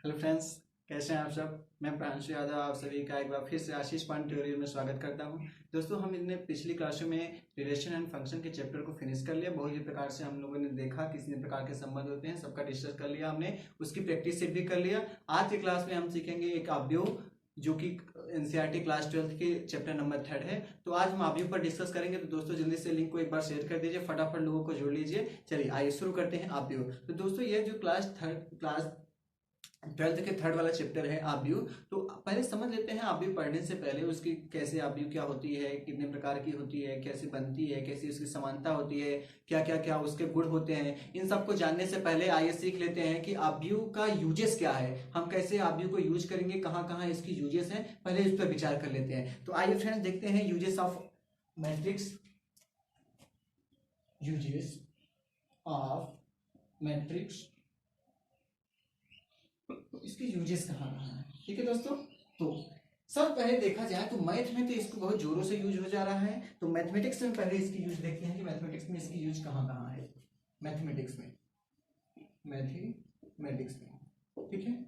Hello friends, कैसे हैं आप सब। मैं प्रांशु यादव आप सभी का एक बार फिर से आशीष पांडे ट्यूटोरियल में स्वागत करता हूं। दोस्तों, हमने पिछली क्लासों में रिलेशन एंड फंक्शन के चैप्टर को फिनिश कर लिया। बहुत ही प्रकार से हम लोगों ने देखा कितने प्रकार के संबंध होते हैं, सबका डिस्कस कर लिया हमने, उसकी प्रैक्टिस सेट भी कर लिया। आज की क्लास में हम सीखेंगे एक अवयव, जो कि एनसीईआरटी क्लास 12 के चैप्टर नंबर 3 है। तो आज हम अवयव पर डिस्कस करेंगे। तो दोस्तों, जल्दी से लिंक को एक बार शेयर कर दीजिए, फटाफट लोगों को जोड़ लीजिए। चलिए आइए शुरू करते हैं अवयव। तो दोस्तों, ये जो क्लास 12th के थर्ड वाला चैप्टर है आव्यूह। तो पहले समझ लेते हैं आव्यूह पढ़ने से पहले उसकी कैसे आव्यूह क्या होती है, कितने प्रकार की होती है, कैसे बनती है, कैसी उसकी समानता होती है, क्या क्या क्या उसके गुण होते हैं। इन सबको जानने से पहले आइए सीख लेते हैं कि आव्यूह का यूजेस क्या है, हम कैसे आव्यूह को यूज करेंगे, कहाँ कहाँ इसकी यूजेस हैं, पहले इस पर विचार कर लेते हैं। तो आइए फ्रेंड्स देखते हैं uses of matrix. Uses of matrix, इसके यूजेस कहाँ कहाँ है। ठीक है दोस्तों, तो सब पहले देखा जाए तो मैथ में तो इसको बहुत जोरों से यूज हो जा रहा है। तो मैथमेटिक्स में पहले इसकी यूज देखते हैं कि मैथमेटिक्स में इसकी यूज कहाँ कहाँ है। मैथमेटिक्स में ठीक है,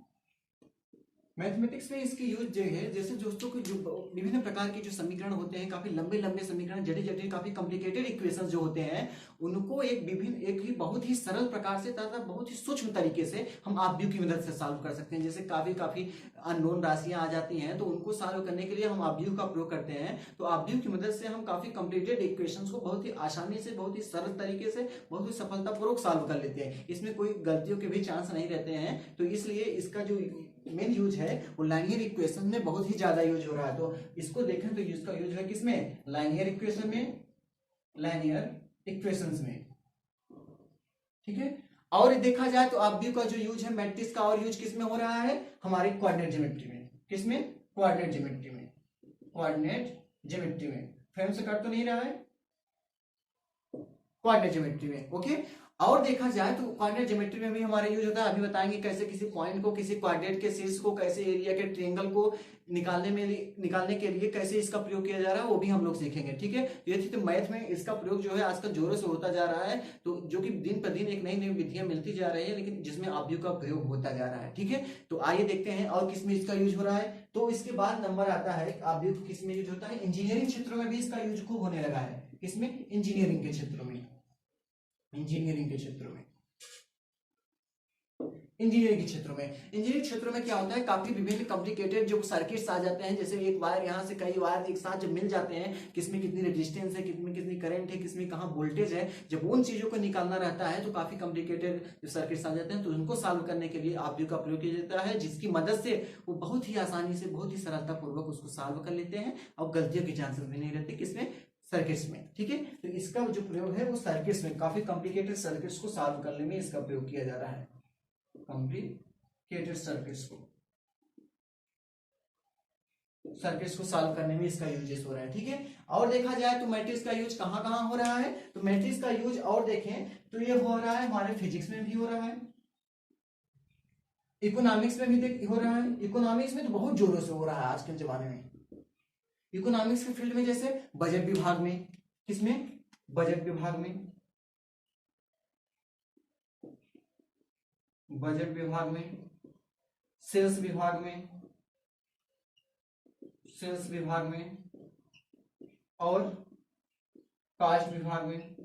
मैथमेटिक्स में इसकी यूज जो है, जैसे दोस्तों को जो विभिन्न प्रकार के जो समीकरण होते हैं, काफी लंबे लंबे समीकरण, जटिल जटिल काफी कॉम्प्लिकेटेड इक्वेशंस जो होते हैं, उनको एक ही बहुत ही सरल प्रकार से तथा बहुत ही सूक्ष्म तरीके से हम आव्यूह की मदद से सॉल्व कर सकते हैं। जैसे काफी काफी अननोन राशियां आ जाती हैं, तो उनको सॉल्व करने के लिए हम आव्यूह का प्रयोग करते हैं। तो आव्यूह की मदद से हम काफी कॉम्प्लिकेटेड इक्वेशंस को बहुत ही आसानी से, बहुत ही सरल तरीके से, बहुत ही सफलतापूर्वक सॉल्व कर लेते हैं। इसमें कोई गलतियों के भी चांस नहीं रहते हैं। तो इसलिए इसका जो मेन यूज है वो लाइनियर इक्वेशन में बहुत ही ज्यादा यूज हो रहा है। तो इसको देखें तो इसका यूज है किसमें, लाइनियर इक्वेशन में, लाइनियर इक्वेशंस में। ठीक है, और देखा जाए तो आव्यूह का जो यूज है मैट्रिक्स का, और यूज किसमें हो रहा है, हमारे कोऑर्डिनेट ज्योमेट्री में। किसमें, कोऑर्डिनेट ज्योमेट्री में, कोऑर्डिनेट ज्योमेट्री में। फ्रेम से कट तो नहीं रहा है, कोऑर्डिनेट ज्योमेट्री में। ओके, और देखा जाए तो कोऑर्डिनेट ज्योमेट्री में भी हमारा यूज होता है। अभी बताएंगे कैसे किसी पॉइंट को, किसी कोऑर्डिनेट के शीर्ष को, कैसे एरिया के ट्रायंगल को निकालने के लिए कैसे इसका प्रयोग किया जा रहा है, वो भी हम लोग सीखेंगे। ठीक है, ये थी तो मैथ में इसका प्रयोग जो है आजकल जोरों से होता जा रहा है। तो जो कि दिन पर दिन एक नई नई विधियां मिलती जा रही है, लेकिन जिसमें आव्यूह का प्रयोग होता जा रहा है। ठीक है, तो आइए देखते हैं और किसमें इसका यूज हो रहा है। तो इसके बाद नंबर आता है आव्यूह किसमें यूज होता है। इंजीनियरिंग क्षेत्रों में भी इसका यूज खूब होने लगा है। किसमें, इंजीनियरिंग के क्षेत्रों में, इंजीनियरिंग के क्षेत्रों में, इंजीनियरिंग क्षेत्रों में। इंजीनियरिंग क्षेत्रों में क्या होता है, काफी विभिन्न कॉम्प्लिकेटेड जो सर्किट्स आ जाते हैं। जैसे एक वायर यहाँ से कई वायर एक साथ जब मिल जाते हैं, किसमें कितनी रेजिस्टेंस है, किसमें कितनी करंट है, किसमें कहाँ वोल्टेज है, जब उन चीजों को निकालना रहता है तो काफी कॉम्प्लिकेटेड जो सर्किट्स आ जाते हैं। तो उनको सॉल्व करने के लिए आव्यूह का प्रयोग किया जाता है, जिसकी मदद से वो बहुत ही आसानी से, बहुत ही सरलता पूर्वक उसको सॉल्व कर लेते हैं और गलतियों की चांसेस भी नहीं रहते। किसमें, सर्किट्स में। ठीक है, तो इसका जो प्रयोग है वो सर्किट्स में, काफी कॉम्प्लिकेटेड सर्किट्स को सॉल्व करने में इसका प्रयोग किया जा रहा है। कॉम्प्लिकेटेड सर्किट्स को सॉल्व करने में इसका यूजेस हो रहा है। ठीक है, और देखा जाए तो मैट्रिक्स का यूज कहां कहां हो रहा है। तो मैट्रिक्स का यूज और देखें तो ये हो रहा है हमारे फिजिक्स में भी हो रहा है, इकोनॉमिक्स में भी हो रहा है। इकोनॉमिक्स में तो बहुत जोरों से हो रहा है आज के जमाने में। इकोनॉमिक्स के फील्ड में जैसे बजट विभाग में, किसमें, बजट विभाग में, बजट विभाग में, सेल्स विभाग में, सेल्स विभाग में, और कास्ट विभाग में।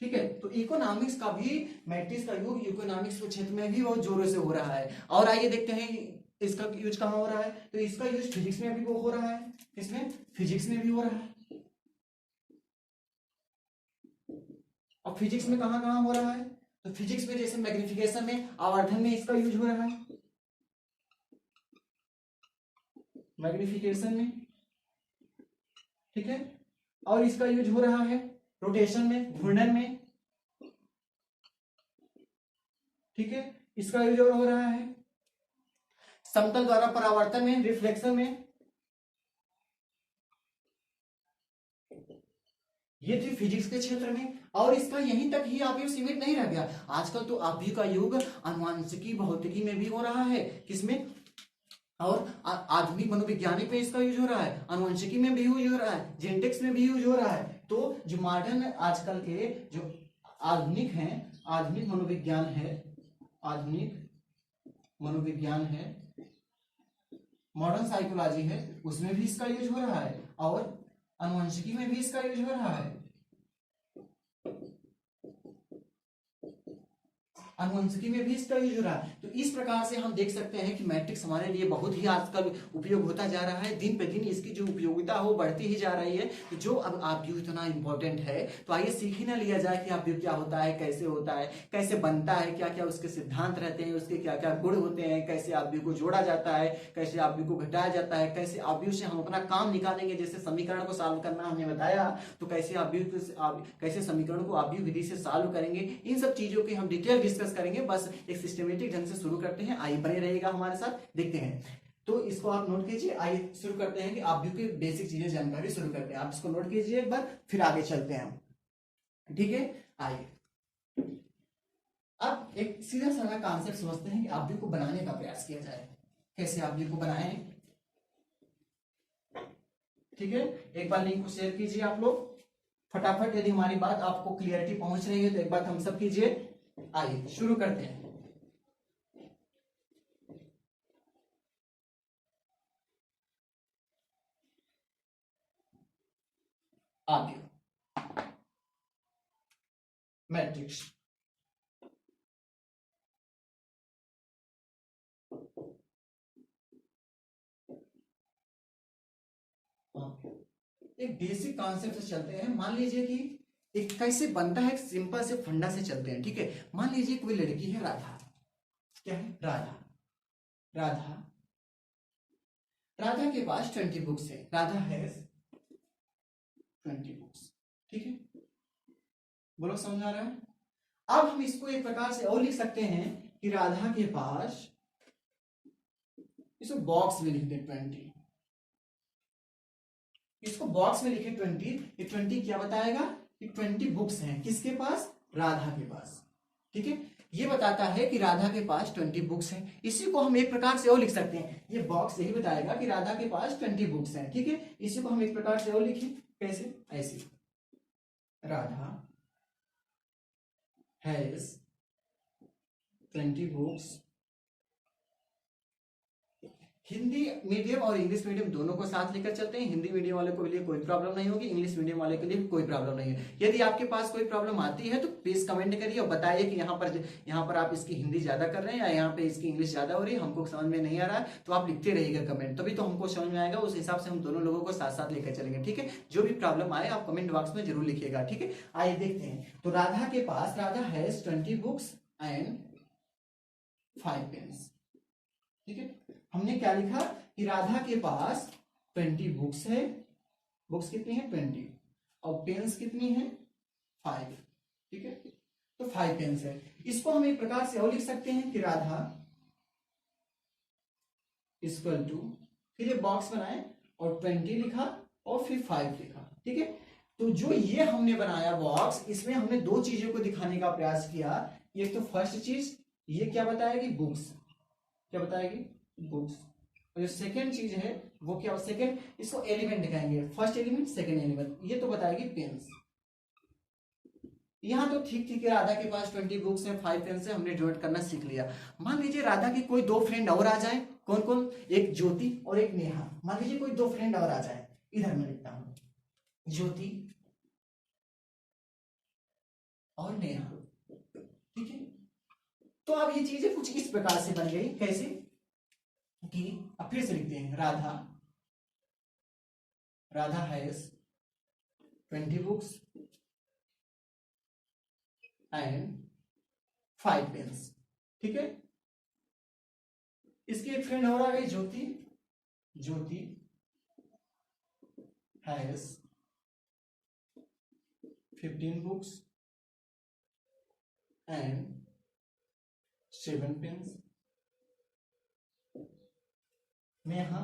ठीक है, तो इकोनॉमिक्स का भी, मैट्रिक्स का यूज इकोनॉमिक्स के क्षेत्र में भी बहुत जोरों से हो रहा है। और आइए देखते हैं इसका यूज कहां हो रहा है। तो इसका यूज फिजिक्स में भी वो हो रहा है। इसमें फिजिक्स में भी हो रहा है। और फिजिक्स में कहां कहां हो रहा है, तो फिजिक्स में जैसे मैग्निफिकेशन में, आवर्धन में इसका यूज हो रहा है, मैग्निफिकेशन में। ठीक है, और इसका यूज हो रहा है रोटेशन में, घूर्णन में। ठीक है, इसका यूज हो रहा है समतल द्वारा परावर्तन में, रिफ्लेक्शन में। ये थी फिजिक्स के क्षेत्र में। और इसका यहीं तक ही आव्यूह सीमित नहीं रह गया, आजकल तो आव्यूह का युग आनुवंशिकी, भौतिकी में भी हो रहा है। किसमें, और आधुनिक मनोविज्ञानिक में इसका यूज हो रहा है, आनुवंशिकी में भी यूज हो रहा है, जेनेटिक्स में भी यूज हो रहा है। तो जो मॉडर्न आजकल के जो आधुनिक हैं, आधुनिक मनोविज्ञान है, आधुनिक मनोविज्ञान है, मॉडर्न साइकोलॉजी है, उसमें भी इसका यूज हो रहा है और आनुवंशिकी में भी इसका यूज हो रहा है। अनुवंशिकी में भी इसका यूज हो रहा है। तो इस प्रकार से हम देख सकते हैं कि मैट्रिक्स हमारे लिए बहुत ही आजकल उपयोग होता जा रहा है, दिन पे दिन इसकी जो उपयोगिता हो बढ़ती ही जा रही है। तो जो अब आप व्यू इतना इंपॉर्टेंट है, तो आइए सीख ही ना लिया जाए कि आप व्यू क्या होता है, कैसे होता है, कैसे बनता है, क्या क्या उसके सिद्धांत रहते हैं, उसके क्या क्या गुण होते हैं, कैसे आप व्यू को जोड़ा जाता है, कैसे आप व्यू को घटाया जाता है, कैसे आप व्यू से हम अपना काम निकालेंगे। जैसे समीकरण को सॉल्व करना हमने बताया, तो कैसे आप व्यू कैसे समीकरण को आप व्यू विधि से सॉल्व करेंगे, इन सब चीजों की हम डिटेल डिस्कस करेंगे। बस एक सिस्टमेटिक ढंग से शुरू करते हैं, आइए बने रहिएगा हमारे साथ, देखते हैं। तो इसको आप नोट कीजिए, आइए शुरू करते हैं कि आप व्यू की बेसिक चीजें जानकारी शुरू करते हैं। आप इसको नोट कीजिए एक बार, फिर आगे चलते हैं हम, ठीक है। आइए अब एक सीधा साधा कॉन्सेप्ट समझते हैं कि आप व्यू को बनाने का प्रयास किया जाए, कैसे आप व्यू को बनाएं, ठीक है। एक बार लिंक को शेयर कीजिए आप लोग फटाफट, यदि हमारी बात आपको क्लियरिटी पहुंच रही है तो एक बार थम्स अप कीजिए। आइए शुरू करते हैं। आगे मैट्रिक्स, एक बेसिक कॉन्सेप्ट से चलते हैं। मान लीजिए कि एक कैसे बनता है, सिंपल से फंडा से चलते हैं, ठीक है। मान लीजिए कोई लड़की है राधा, क्या है, राधा। राधा राधा के पास 20 बुक्स है, राधा हैज 20 बुक्स, ठीक है। बोलो समझ आ रहा है। अब हम इसको एक प्रकार से और लिख सकते हैं कि राधा के पास, इसको बॉक्स में लिख दे 20, इसको बॉक्स में लिखे 20। ये 20 क्या बताएगा कि 20 बुक्स हैं, किसके पास, राधा के पास, ठीक है। ये बताता है कि राधा के पास 20 बुक्स हैं। इसी को हम एक प्रकार से और लिख सकते हैं, ये बॉक्स यही बताएगा कि राधा के पास 20 बुक्स हैं, ठीक है। इसी को हम एक प्रकार से और लिखें, कैसे, ऐसे, Radha has 20 books. Hindi medium और इंग्लिश मीडियम दोनों को साथ लेकर चलते हैं। हिंदी मीडियम वाले को लिए कोई प्रॉब्लम नहीं होगी, इंग्लिश मीडियम वाले के लिए भी कोई प्रॉब्लम नहीं है। यदि आपके पास कोई प्रॉब्लम आती है तो प्लीज कमेंट करिए और बताइए कि यहाँ पर आप इसकी हिंदी ज्यादा कर रहे हैं या यहाँ पे इसकी इंग्लिश ज्यादा हो रही है, हमको समझ में नहीं आ रहा है। तो आप लिखते रहिएगा कमेंट, तभी तो हमको समझ में आएगा, उस हिसाब से हम दोनों लोगों को साथ साथ लेकर चलेंगे, ठीक है। जो भी प्रॉब्लम आए आप कमेंट बॉक्स में जरूर लिखिएगा, ठीक है। आइए देखते हैं। तो राधा के पास, Radha has 20 books and 5 pens, ठीक है। हमने क्या लिखा कि राधा के पास 20 बुक्स है, बुक्स कितनी है 20, और पेन्स कितनी है 5, ठीक है। तो 5 पेन्स है। इसको हम एक प्रकार से और लिख सकते हैं कि राधा इक्वल टू, फिर ये बॉक्स बनाए और 20 लिखा और फिर 5 लिखा, ठीक है। तो जो ये हमने बनाया बॉक्स, इसमें हमने दो चीजों को दिखाने का प्रयास किया। एक तो फर्स्ट चीज, ये क्या बताएगी, बुक्स, क्या बताएगी, बुक्स। और जो सेकेंड चीज है वो क्या, सेकेंड इसको एलिमेंट दिखाएंगे, फर्स्ट एलिमेंट सेकेंड एलिमेंट, ये तो बताएगी पेन्स। यहां तो ठीक ठीक है, राधा के पास 20 बुक्स हैं, 5 पेन्स है, हमने डिवाइड करना सीख लिया। मान लीजिए राधा की कोई दो फ्रेंड और आ जाए, कौन कौन, एक ज्योति और एक नेहा। मान लीजिए कोई दो फ्रेंड और आ जाए, इधर मैं लिखता हूं, ज्योति और नेहा, ठीक है। तो अब ये चीजें कुछ इस प्रकार से बन गई, कैसे कि, अब फिर से लिखते हैं, Radha has 20 books and 5 pens, ठीक है। इसकी एक फ्रेंड और आ गई, Jyoti, Jyoti has 15 books and 7 pens. Neha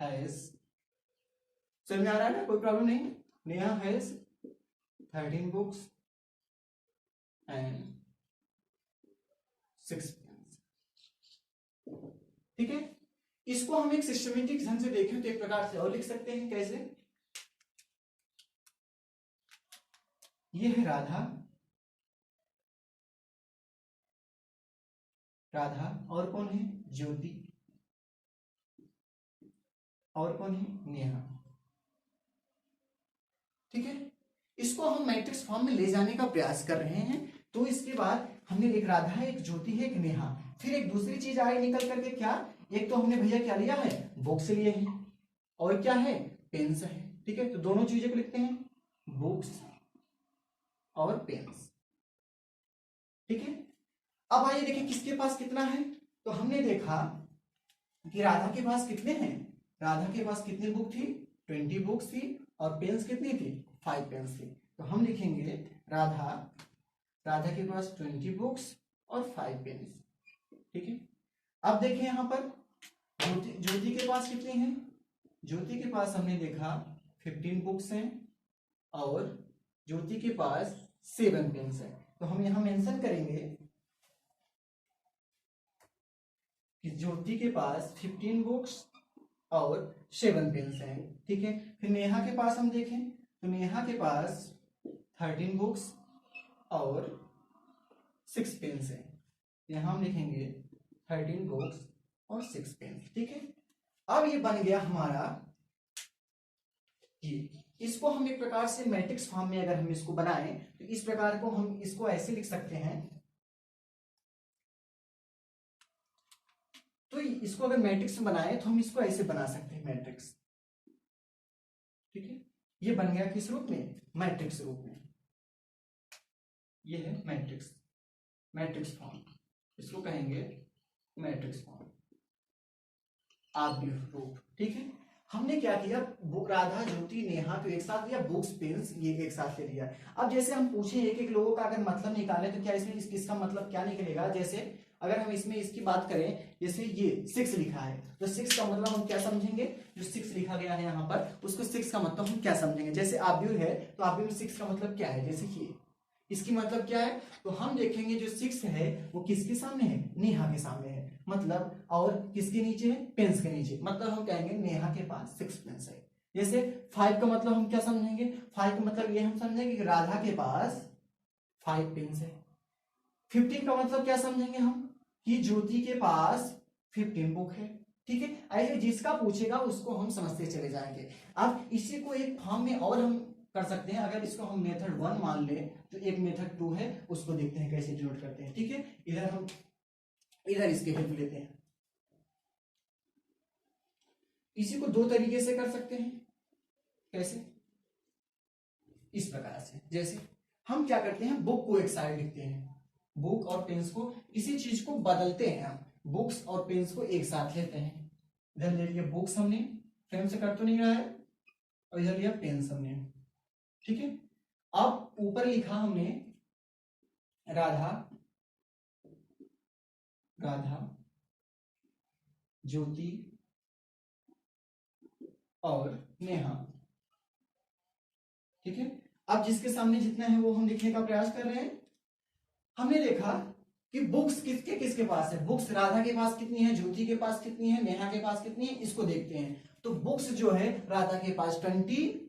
has, समझ में आ रहा है ना, कोई प्रॉब्लम नहीं। Neha has 13 books and 6 pens, ठीक है। इसको हम एक सिस्टमेटिक ढंग से देखें तो एक प्रकार से और लिख सकते हैं, कैसे, ये है राधा राधा, और कौन है, ज्योति, और कौन है, नेहा। ठीक है, इसको हम मैट्रिक्स फॉर्म में ले जाने का प्रयास कर रहे हैं। तो इसके बाद हमने एक राधा है, एक ज्योति है, एक नेहा, फिर एक दूसरी चीज आई निकल करके, क्या, एक तो हमने भैया क्या लिया है, बुक्स लिए हैं, और क्या है, पेन्स है। ठीक है, तो दोनों चीजों को लिखते हैं, बुक्स और पेन्स। ठीक है, अब आइए देखिए किसके पास कितना है। तो हमने देखा कि राधा के पास कितने हैं, राधा के पास कितनी बुक थी, 20 बुक्स थी, और पेन्स कितनी थी, 5 पेन्स थी। तो हम लिखेंगे राधा के पास 20 बुक्स और 5 पेन्स। ठीक है, अब देखिए यहां पर ज्योति के पास कितनी है, ज्योति के पास हमने देखा 15 बुक्स हैं, और ज्योति के पास 7 पेन्स हैं। तो हम यहां मेंशन करेंगे कि ज्योति के पास 15 बुक्स और 7 पेन्स हैं। ठीक है, फिर नेहा के पास हम देखें तो नेहा के पास 13 बुक्स और 6 पेन्स हैं। यहां हम लिखेंगे 13 बुक्स और 6 पेन्स। ठीक है, अब ये बन गया हमारा ये। इसको हम एक प्रकार से मैट्रिक्स फॉर्म में अगर हम इसको बनाएं तो इस प्रकार को हम इसको ऐसे लिख सकते हैं। तो इसको अगर मैट्रिक्स में बनाएं तो हम इसको ऐसे बना सकते हैं, मैट्रिक्स। ठीक है, ये बन गया किस रूप में, मैट्रिक्स रूप में। ये है मैट्रिक्स, मैट्रिक्स फॉर्म, इसको कहेंगे मैट्रिक्स फॉर्म, आव्यूह रूप। ठीक है, हमने क्या किया, बुक राधा ज्योति नेहा तो एक साथ लिया, बुक्स पेन्स ये एक साथ ले लिया। अब जैसे हम पूछे एक एक लोगों का अगर मतलब निकाले तो क्या इसमें किसका मतलब क्या निकलेगा। जैसे अगर हम इसमें इसकी बात करें, जैसे ये 6 लिखा है, तो 6 का मतलब हम क्या समझेंगे, जो 6 लिखा गया है यहाँ पर उसको 6 का मतलब हम क्या समझेंगे। जैसे आव्यूह है तो आव्यूह में 6 का मतलब क्या है, जैसे ये इसकी मतलब क्या है, तो हम देखेंगे जो 6 है वो किसके सामने है, नेहा के सामने है, मतलब, और किसके नीचे है, पेन्स के नीचे, मतलब हम कहेंगे नेहा के पास 6 पेन्स है। जैसे 5 का मतलब हम क्या समझेंगे, 5 का मतलब ये हम समझेंगे कि राधा के पास 5 पेन्स है। 15 का मतलब क्या समझेंगे हम, कि ज्योति के पास 15 बुक है। ठीक है, ऐसे जिसका पूछेगा उसको हम समझते चले जाएंगे। अब इसी को एक फॉर्म में और हम कर सकते हैं। अगर इसको हम मेथड 1 मान ले तो एक मेथड 2 है, उसको देखते हैं कैसे डिनोट करते हैं। ठीक है, इधर हम इधर इसके हेल्प लेते हैं। इसी को 2 तरीके से कर सकते हैं। कैसे, इस प्रकार से, जैसे हम क्या करते हैं, बुक को एक साइड लिखते हैं, बुक और पेन्स को, किसी चीज को बदलते हैं हम, बुक्स और पेन्स को एक साथ लेते हैं। इधर ले लिया बुक्स हमने, फ्रेम से कट तो नहीं रहा है, और इधर लिया पेन्स हमने। ठीक है, अब ऊपर लिखा हमने राधा ज्योति और नेहा। ठीक है, अब जिसके सामने जितना है वो हम लिखने का प्रयास कर रहे हैं। हमने देखा कि बुक्स किसके किसके पास है, बुक्स राधा के पास कितनी है, ज्योति के पास कितनी है, नेहा के पास कितनी है, इसको देखते हैं। तो बुक्स जो है राधा के पास 20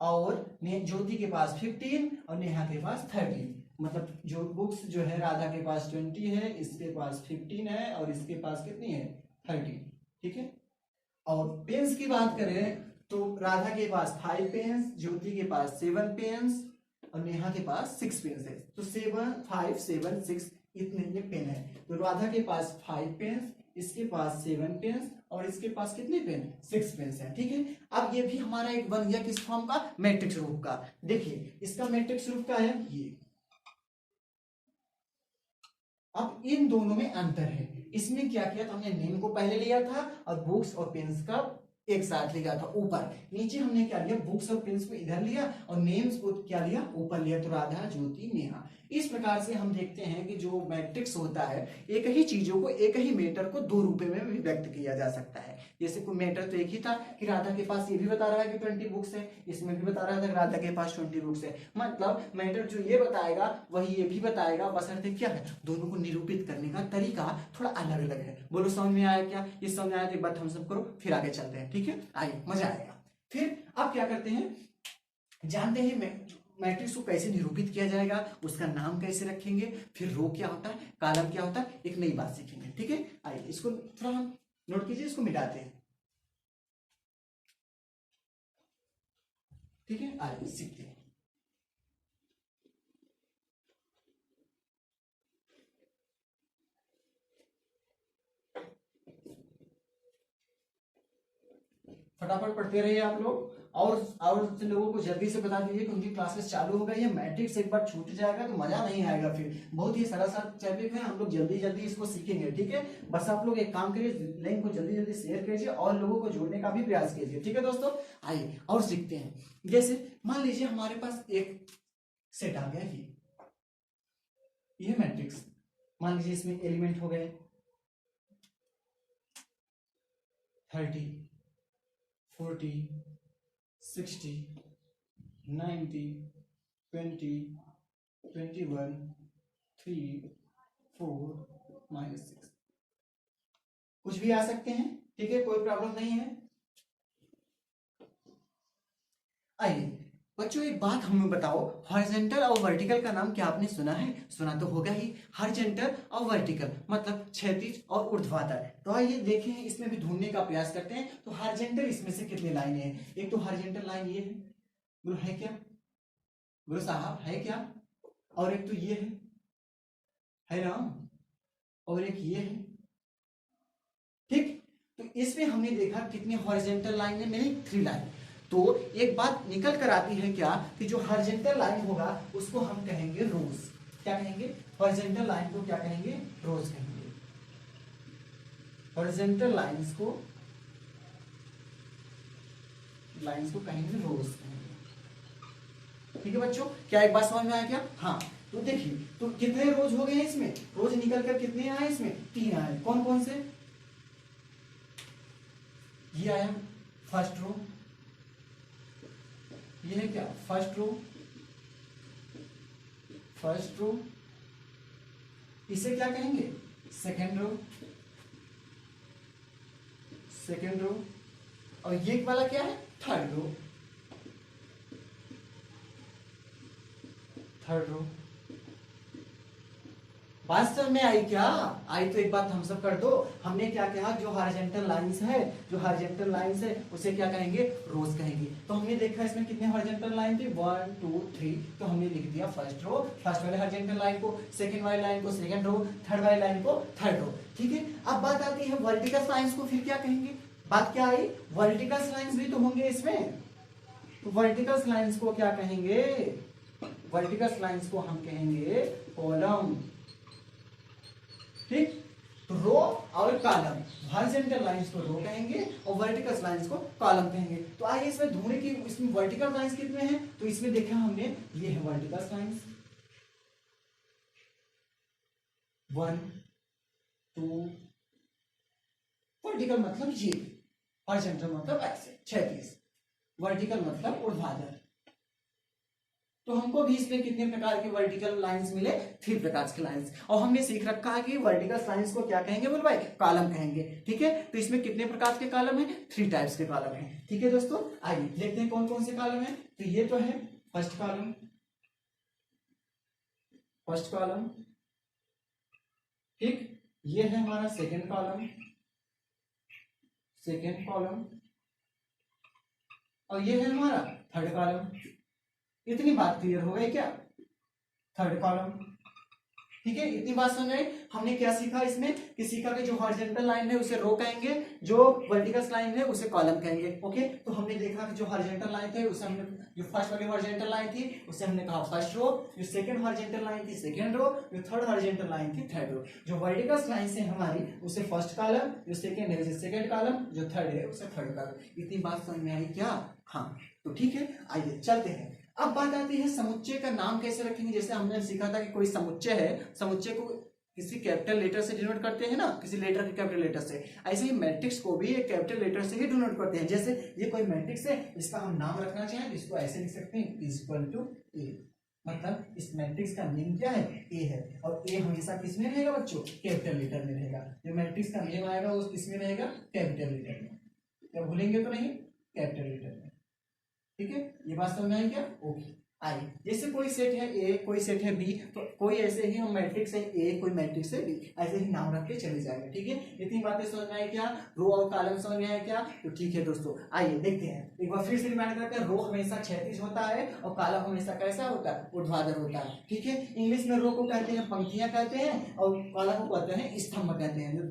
और ज्योति के पास 15 और नेहा के पास 13। मतलब जो बुक्स जो है राधा के पास 20 है, इसके पास 15 है, और इसके पास कितनी है, 13। ठीक है, और पेन्स की बात करें तो राधा के पास 5 पेन्स, ज्योति के पास 7 पेन्स, और नेहा के पास 6 पेन्स है। तो 7 5 7 6 इतने ये पेन है। तो राधा के पास 5 पेन्स, इसके पास 7 पेन्स, और इसके पास कितने पेन, 6 पेन्स है। ठीक है, अब ये भी हमारा एक बन गया किस फॉर्म का, मैट्रिक्स रूप का। देखिए इसका मैट्रिक्स रूप का है ये। अब इन दोनों में अंतर है, इसमें क्या किया था, हमने नेम को पहले लिया था और बुक्स और पेन्स का एक साथ लिया था ऊपर, नीचे हमने क्या लिया, बुक्स और पेन्स को इधर लिया और नेम्स को क्या लिया, ऊपर लिया। तो राधा ज्योति नेहा। इस प्रकार से हम देखते हैं कि जो मैट्रिक्स होता है, एक ही चीजों को, एक ही मैटर को 2 रूप में भी व्यक्त किया जा सकता है। जैसे कोई मैटर तो एक ही था कि राधा के पास ये भी बता रहा है कि 20 बुक्स है, इसमें भी बता रहा था कि राधा के पास 20 बुक्स है। मतलब मैटर जो ये बताएगा वही ये भी बताएगा, बशर्ते क्या है, दोनों को निरूपित करने का तरीका थोड़ा अलग अलग है। बोलो समझ में आया क्या, ये समझ आया तो एक बात हम सब करो, फिर आगे चलते हैं। ठीक है, आइए मजा आएगा। फिर अब क्या करते हैं, जानते हैं मैट्रिक्स को कैसे निरूपित किया जाएगा, उसका नाम कैसे रखेंगे, फिर रो क्या होता है, कॉलम क्या होता है, एक नई बात सीखेंगे। ठीक है, आइए इसको थोड़ा हम नोट कीजिए, इसको मिटाते हैं। ठीक है, आइए सीखते हैं। फटाफट पढ़ते रहिए आप लोग, और लोगों को जल्दी से बता दीजिए कि उनकी क्लासेस चालू हो गई है। मैट्रिक्स एक बार छूट जाएगा तो मजा नहीं आएगा, फिर बहुत ही सरल सा टॉपिक है, हम लोग जल्दी जल्दी इसको सीखेंगे। ठीक है, बस आप लोग एक काम करिए, लिंक को जल्दी जल्दी शेयर कीजिए और लोगों को जोड़ने का भी प्रयास कीजिए। ठीक है दोस्तों, आइए और सीखते हैं। जैसे मान लीजिए हमारे पास एक सेट आ गया, ये मैट्रिक्स, मान लीजिए इसमें एलिमेंट हो गए 30, 40, 60, 90, 20, 21, 3, 4, -6, कुछ भी आ सकते हैं। ठीक है, कोई प्रॉब्लम नहीं है। आइए बच्चों, एक बात हमें बताओ, हॉरिजॉन्टल और वर्टिकल का नाम क्या आपने सुना है? सुना तो होगा ही। हॉरिजॉन्टल और वर्टिकल मतलब क्षैतिज और ऊर्ध्वाधर। तो आइए देखें, इसमें भी ढूंढने का प्रयास करते हैं। तो हॉरिजॉन्टल इसमें से कितनी लाइनें हैं? एक तो हॉरिजॉन्टल लाइन ये है, बोलो है क्या, बोलो साहब है क्या? और एक तो ये है ना, और एक ये है। ठीक, तो इसमें हमने देखा कितनी हॉरिजॉन्टल लाइन मिली, 3 लाइन। तो एक बात निकल कर आती है क्या, कि जो हॉरिजॉन्टल लाइन होगा उसको हम कहेंगे रोज। क्या कहेंगे? हॉरिजॉन्टल लाइन को क्या कहेंगे? रोज कहेंगे। हॉरिजॉन्टल लाइंस को कहेंगे रोज कहेंगे। ठीक है बच्चों, क्या एक बात समझ में आया क्या? हाँ, तो देखिए, तो कितने रोज हो गए हैं इसमें? रोज निकल कर कितने आए इसमें? 3 आए। कौन कौन से? ये आया फर्स्ट रो, ये है क्या फर्स्ट रो, इसे क्या कहेंगे? सेकेंड रो, और ये वाला क्या है? Third row. बात समझ में आई क्या? आई तो एक बात हम सब कर दो। हमने क्या कहा, जो हॉरिजॉन्टल लाइंस है उसे क्या कहेंगे? रोज कहेंगे। तो हमने देखा इसमें कितने हॉरिजॉन्टल लाइन थे, 1 2 3। तो हमने लिख दिया फर्स्ट रो, फर्स्ट वाले हॉरिजॉन्टल लाइन को, सेकंड वाली लाइन को सेकंड रो, थर्ड वाली लाइन को थर्ड रो। ठीक है, अब बात आती है वर्टिकल लाइंस को, फिर क्या कहेंगे? बात क्या आई, वर्टिकल लाइंस भी तो होंगे इसमें। तो वर्टिकल लाइंस को क्या कहेंगे? वर्टिकल लाइंस को हम कहेंगे कॉलम। ठीक, तो रो और कॉलम, हॉरिजॉन्टल लाइंस को रो कहेंगे और वर्टिकल लाइंस को कॉलम कहेंगे। तो आइए इसमें ढूंढे कि इसमें वर्टिकल लाइंस कितने हैं। तो इसमें देखा हमने, ये है वर्टिकल लाइंस 1 2, वर्टिकल मतलब ये, हॉरिजॉन्टल मतलब ऐसे क्षैतिज, वर्टिकल मतलब ऊर्ध्वाधर। तो हमको भी इसमें कितने प्रकार के वर्टिकल लाइंस मिले? 3 प्रकार के लाइंस। और हमने सीख रखा है कि वर्टिकल लाइंस को क्या कहेंगे बोल भाई? कॉलम कहेंगे। ठीक है, तो इसमें कितने प्रकार के कॉलम है? 3 टाइप्स के कॉलम है। ठीक है दोस्तों, आइए देखते हैं कौन कौन से कॉलम है। तो ये तो है फर्स्ट कॉलम, ठीक, ये है हमारा सेकेंड कॉलम, और ये है हमारा थर्ड कॉलम। इतनी बात क्लियर हो गई क्या? थर्ड कॉलम, ठीक है, इतनी बात समझ आई। हमने क्या सीखा इसमें, कि सीखा कि जो हॉरिजॉन्टल लाइन है उसे रो कहेंगे, जो वर्टिकल लाइन है उसे कॉलम कहेंगे। ओके, तो हमने देखा कि जो हॉरिजॉन्टल लाइन थे उसे हमने, जो फर्स्ट वाली हॉरिजॉन्टल लाइन थी उसे हमने कहा फर्स्ट रो, जो सेकंड हॉरिजॉन्टल लाइन थी सेकंड रो, जो थर्ड हॉरिजॉन्टल लाइन थी थर्ड रो। जो वर्टिकल लाइन से हमारी उसे फर्स्ट कॉलम, जो सेकंड है उसे सेकंड कॉलम, जो थर्ड है उसे थर्ड कॉलम। इतनी बात समझ में आई क्या? हाँ, तो ठीक है, आइए चलते हैं। अब बात आती है समुच्चय का नाम कैसे रखेंगे। जैसे हमने सीखा था कि कोई समुच्चय है, समुच्चय को किसी कैपिटल लेटर से डिनोट करते हैं ना, किसी लेटर के कैपिटल लेटर से, ऐसे ही मैट्रिक्स को भी एक कैपिटल लेटर से ही डिनोट करते हैं। जैसे ये कोई मैट्रिक्स है, इसका हम नाम रखना चाहें इसको ऐसे लिख सकते हैं, इक्वल टू ए। मतलब इस मैट्रिक्स का नेम क्या है? ए है। और ए हमेशा किसमें रहेगा बच्चों? कैपिटल लेटर में रहेगा। जो मैट्रिक्स का नेम आएगा वो किसमें रहेगा? कैपिटल लेटर में। क्या भूलेंगे तो नहीं? कैपिटल लेटर में। ठीक है, ये बात समझ में आई क्या? ओके, आई। जैसे कोई सेट है ए, कोई सेट है बी, तो कोई ऐसे ही हम मैट्रिक्स है ए, कोई मैट्रिक्स है बी, ऐसे ही नाम रख के चले जाएंगे। ठीक है, इतनी बातें समझ में आई क्या? रो और कॉलम समझ में आया क्या? तो ठीक है दोस्तों, आइए देखते हैं एक बार फिर से रिमाइंड करते हैं। रो हमेशा क्षैतिज होता है और कॉलम हमेशा कैसा होता है? ऊर्ध्वाधर होता है। ठीक है, इंग्लिश में रो को कहते हैं पंक्तियां कहते हैं और कॉलम को कहते हैं स्तंभ कहते हैं। जो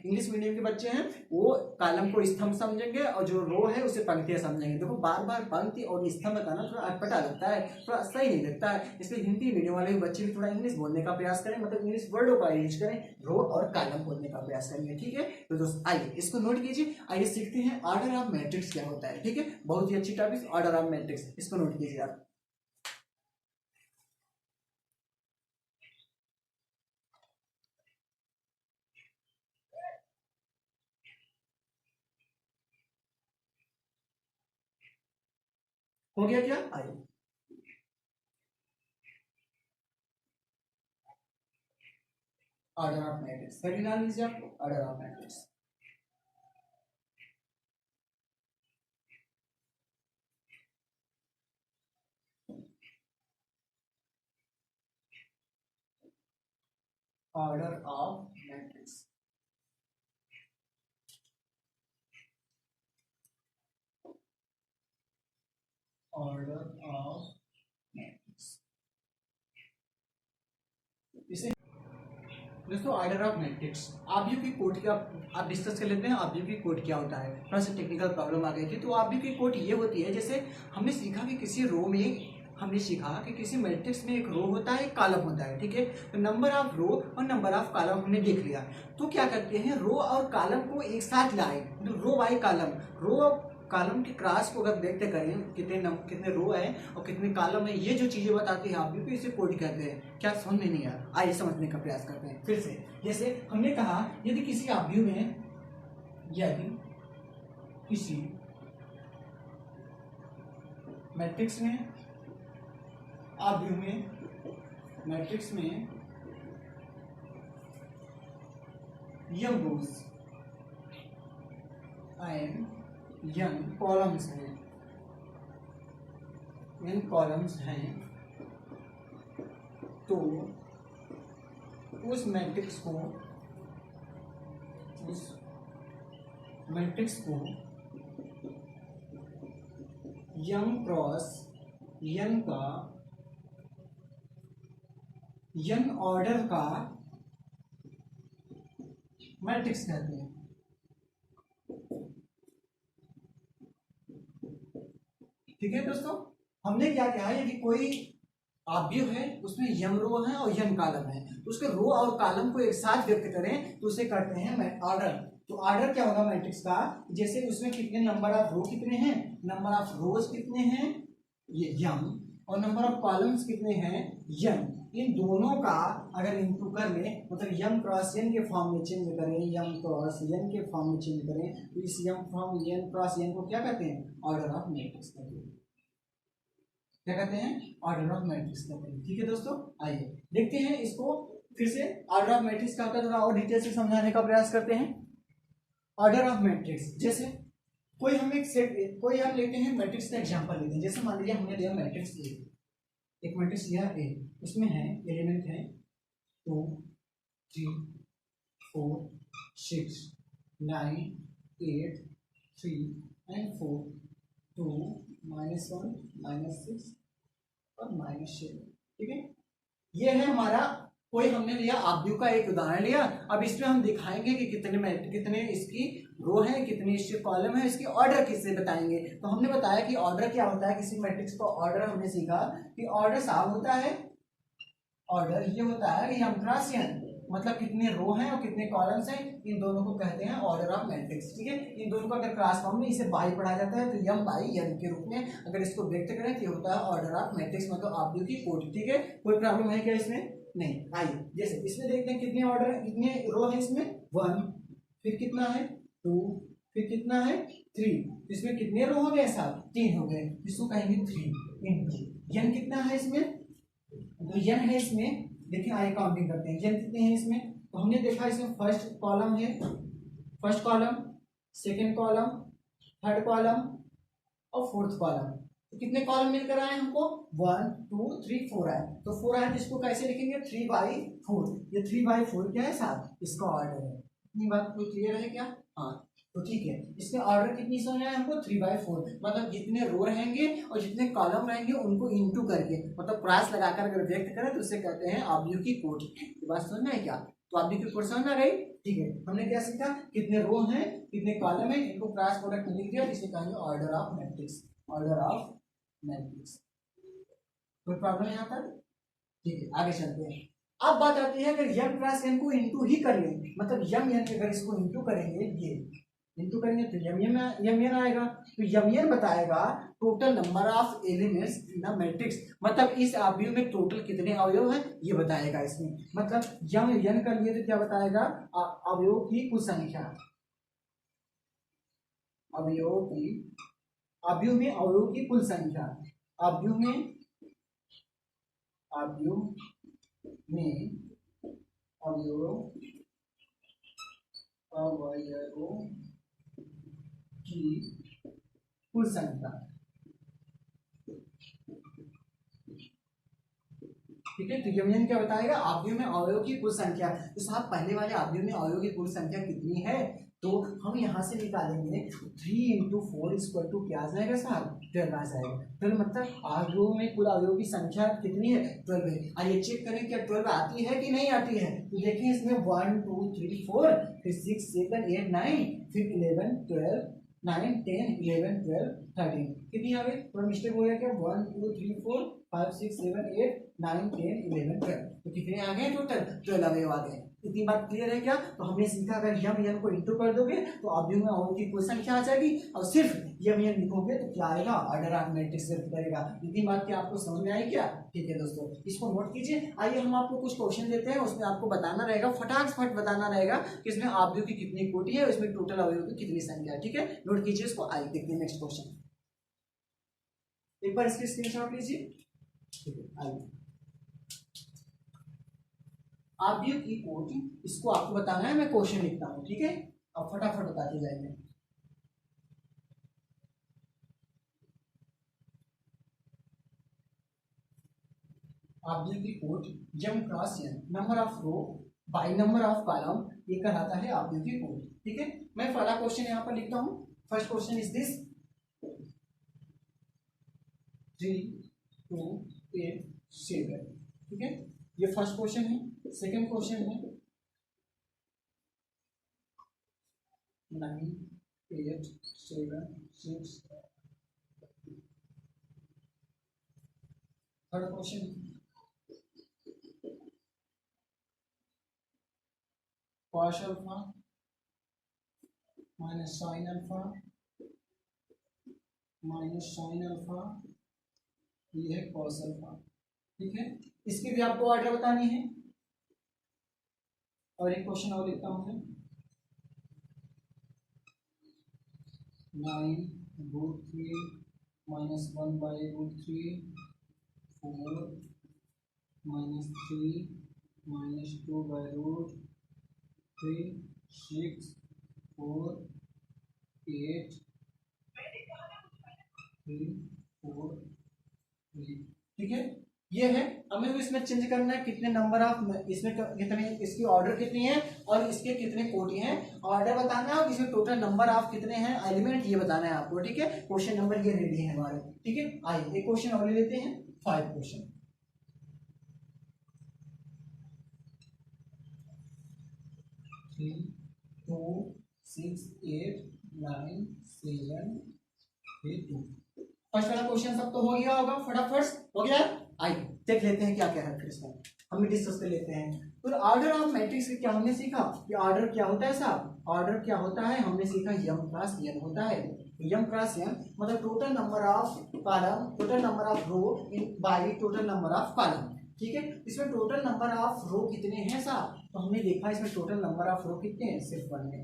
इंग्लिश मीडियम के बच्चे हैं वो कॉलम को स्तंभ समझेंगे और जो रो है उसे पंक्तियां समझेंगे। देखो बार बार पंक्ति और स्तंभ का ना थोड़ा अटपटा लगता है, थोड़ा सही नहीं लगता है, इसलिए हिंदी मीडियम वाले बच्चे भी थोड़ा इंग्लिश बोलने का प्रयास करें, मतलब इंग्लिश वर्डों का यूज करें, रो और कॉलम बोलने का प्रयास करेंगे। ठीक है, तो दोस्तों आइए इसको नोट कीजिए। आइए सीखते हैं ऑर्डर ऑफ मैट्रिक्स क्या होता है। ठीक है, बहुत ही अच्छी टॉपिक ऑर्डर ऑफ मैट्रिक्स, इसको नोट कीजिए आप। हो गया क्या? आइए ऑर्डर ऑफ मैट्रिक्स पहले नाम लीजिए आपको, order of matrix. Order of matrix, order of matrix. इसे दोस्तों ऑर्डर ऑफ मैट्रिक्स आव्यूह की कोट क्या आप डिस्कस कर लेते हैं। आव्यूह की कोट क्या होता है? थोड़ा सा टेक्निकल प्रॉब्लम आ गई थी। तो आव्यूह की कोट ये होती है, जैसे हमने सीखा कि किसी रो में, हमने सीखा कि किसी मैट्रिक्स में एक रो होता है, एक कॉलम होता है। ठीक है, तो नंबर ऑफ रो और नंबर ऑफ कॉलम हमने देख लिया। तो क्या करते हैं, रो और कॉलम को एक साथ लाए, तो रो बाई कॉलम, रो और कॉलम के क्रॉस को अगर देखते करें कितने रो है और कितने कॉलम है, ये जो चीजें बताती है आप इसे कोड कहते हैं। क्या समझ में नहीं आया? आइए समझने का प्रयास करते हैं फिर से। जैसे हमने कहा यदि किसी आव्यूह में, यदि किसी मैट्रिक्स में, आव्यूह में, मैट्रिक्स में यम रोज एंड यन कॉलम्स हैं, n कॉलम्स हैं, तो उस मैट्रिक्स को यम क्रॉस यन का, यन ऑर्डर का मैट्रिक्स कहते हैं। ठीक है दोस्तों, हमने क्या कहा, यदि कोई आव्यूह है उसमें यम रो है और यम कॉलम है, तो उसके रो और कॉलम को एक साथ व्यक्त करें तो उसे कहते हैं ऑर्डर। तो ऑर्डर क्या होगा मैट्रिक्स का? जैसे उसमें कितने नंबर ऑफ रो कितने हैं, नंबर ऑफ रोज कितने हैं, ये यम, और नंबर ऑफ कॉलम्स कितने हैं, यम। इन दोनों का अगर इंटू कर लें, मतलब यम क्रॉस यन के फॉर्म में चेंज करें, यम क्रॉस यन के फॉर्म में चेंज करें, तो इस यम फ्रॉम यन क्रॉस यन को क्या कहते हैं? ऑर्डर ऑफ मैट्रिक्स कहते हैं। क्या कहते हैं? ऑर्डर ऑफ मैट्रिक्स कहते हैं। ठीक है दोस्तों, आइए देखते हैं इसको फिर से। ऑर्डर ऑफ मैट्रिक्स का थोड़ा और डिटेल से समझाने का प्रयास करते हैं। ऑर्डर ऑफ मैट्रिक्स, जैसे कोई हम एक सेट, कोई हम लेते हैं मैट्रिक्स का एग्जांपल लेते हैं। जैसे मान लीजिए हमने लिया मैट्रिक्स ए, एक मैट्रिक्स लिया ए, उसमें है एलिमेंट है 2 3 4 6 9 8 3 एंड 4, 2 -1 -6 और -7। ठीक है, ये है हमारा, कोई हमने लिया आव्यूह का एक उदाहरण लिया। अब इसमें हम दिखाएंगे कि कितने इसकी रो है, कितनी इसकी कॉलम है, इसकी ऑर्डर किससे बताएंगे। तो हमने बताया कि ऑर्डर क्या होता है, किसी मैट्रिक्स का ऑर्डर हमने सीखा कि ऑर्डर साफ होता है, ऑर्डर ये होता है यम क्रॉस यन, मतलब कितने रो हैं और कितने कॉलम्स हैं, इन दोनों को कहते हैं ऑर्डर ऑफ मैट्रिक्स। ठीक है, इन दोनों को अगर क्लास फॉर्म में इसे बाई पढ़ा जाता है तो यम बाई यन के रूप में अगर इसको व्यक्त करें तो होता है ऑर्डर ऑफ मैट्रिक्स, मतलब आव्यूह की कोटि। ठीक है, कोई प्रॉब्लम है क्या इसमें? नहीं। आइए जैसे इसमें देखते हैं कितने ऑर्डर है, कितने रो है इसमें, 1, फिर कितना है 2, फिर कितना है 3, इसमें कितने रो हो गए साहब? 3 हो गए, इसको कहेंगे 3 इंटू यन कितना है इसमें, तो यन है इसमें, देखिए आइए काउंटिंग करते हैं यन कितने हैं इसमें। तो हमने देखा इसमें फर्स्ट कॉलम है, first column, second column, third column और फोर्थ कॉलम। तो कितने कॉलम मिलकर आए हमको 1 2 3 4 आए, तो 4 आए तो इसको कैसे लिखेंगे 3/4। ये 3/4 क्या है साहब, इसका ऑर्डर है। इतनी बात कोई क्लियर है क्या? हाँ तो ठीक है, इसमें ऑर्डर कितनी समझ आए हमको 3/4, मतलब जितने रो रहेंगे और जितने कॉलम रहेंगे उनको इनटू करके, मतलब क्रॉस लगाकर अगर व्यक्त करें तो उसे कहते हैं ऑब्लिक की कोट। ये बात समझ में है क्या? तो ऑब्लिक की कोट समझ में आ गई? ठीक है, हमने क्या सीखा, कितने रो हैं कितने कॉलम है, इनको क्रॉस प्रोडक्ट में लिख दिया, इसे कहेंगे order of matrix, order of matrix. कोई प्रॉब्लम यहाँ पर? ठीक है, आगे चलते हैं। अब बात आती है अगर यम क्रॉस एन को इंटू ही कर लें, मतलब यम एन अगर इसको इंटू करेंगे, ये इंटू करेंगे तो यम एन आएगा, तो यम एन बताएगा total number of elements in a matrix, मतलब इस अवयव में टोटल कितने अवयव हैं ये बताएगा इसमें, मतलब यम एन कर लिए तो क्या बताएगा, अवयव की कुल संख्या, अवयव की, अवयव में अवयव की कुल संख्या, अवयव में, अवयव में अवयव, अवयवों की कुल संख्या। ठीक है, तो यमन क्या बताएगा, अवयव में अवयव की कुल संख्या। तो साहब पहले वाले अवयव में अवयव की कुल संख्या कितनी है, तो हम यहाँ से निकालेंगे 3 × 4 = क्या आ जाएगा साहब, 12 आ जाएगा। 12 मतलब अवयव में कुल अवयव की संख्या कितनी है, 12 है। आइए चेक करें क्या 12 आती है कि नहीं आती है, तो देखिए इसमें 1 2 3 4 फिर 6 7 8 9 फिर 11 12 9 10 11 12 13 कितनी आ गई, थोड़ा मिस्टेक हो गया क्या, 1 2 3 4 5 6 7 8 9 10 11 12, तो कितने आ गए टोटल, 12 अवयव आ गए। इतनी बात क्लियर है क्या? तो हमने सीखा अगर यम एन को इंटू कर दोगे तो अवयव में अवयव की कुल संख्या आ जाएगी, और सिर्फ यम एन लिखोगे तो क्या आएगा, ऑर्डर ऑफ मैट्रिक्स व्यक्त करेगा। इतनी बात क्या आपको समझ में आई क्या? ठीक है दोस्तों, इसको नोट कीजिए। आइए हम आपको कुछ क्वेश्चन देते हैं, उसमें आपको बताना रहेगा, फटाफट बताना रहेगा कि इसमें अवयव की कितनी कोटि है, इसमें टोटल अवयव की कितनी संख्या है। ठीक है, नोट कीजिए इसको। आइए देखते हैं नेक्स्ट क्वेश्चन, एक बार इसकी स्क्रीनशॉट लीजिए। ठीक है, आइए अवयव की कोटि, इसको आपको बताना है, मैं क्वेश्चन लिखता हूं, ठीक है, अब फटाफट बताते जाएंगे। अवयव की कोटि m cross n, number of row by number of column, ये कहलाता है अवयव की कोटि। ठीक है, मैं पहला क्वेश्चन यहाँ पर लिखता हूँ। First question is this 3 2 8 7। ठीक है, ये फर्स्ट क्वेश्चन है। सेकंड क्वेश्चन है 9 8 7 6। Third question cos alpha minus sine alpha minus sine alpha, ये है cos अल्फा। ठीक है, इसकी भी आपको ऑर्डर बतानी है। और एक क्वेश्चन और लिखता हूं मैं, 9√3 माइनस 1/√3 4 माइनस 3 माइनस 2/√3 6 4 8 3 4 3। ठीक है, ये है। हमें इसमें चेंज करना है कितने नंबर ऑफ, इसमें कितने, इसकी ऑर्डर कितनी है और इसके कितने कोटि हैं, ऑर्डर बताना है, और इसमें टोटल नंबर ऑफ कितने हैं एलिमेंट ये बताना है आपको। ठीक है, क्वेश्चन नंबर ये रेडी है हमारे। ठीक है, आइए एक क्वेश्चन और ले लेते हैं, 5 क्वेश्चन। 3 2 6 8 9 7 3 2। फर्स्ट वाला क्वेश्चन सब तो हो गया होगा, फटाफट हो गया। आइए देख लेते हैं क्या क्या है, फिर इसमें हम डिस्कस कर लेते हैं। तो ऑर्डर ऑफ मैट्रिक्स क्या हमने सीखा कि ऑर्डर क्या होता है साहब, ऑर्डर क्या होता है हमने सीखा, यम क्रॉस एन होता है। यम क्रॉस एन मतलब total number of column, total number of row in by total number of column. ठीक है, इसमें टोटल नंबर ऑफ रो कितने हैं साहब, तो हमने देखा इसमें टोटल नंबर ऑफ रो कितने हैं, सिर्फ 1 है।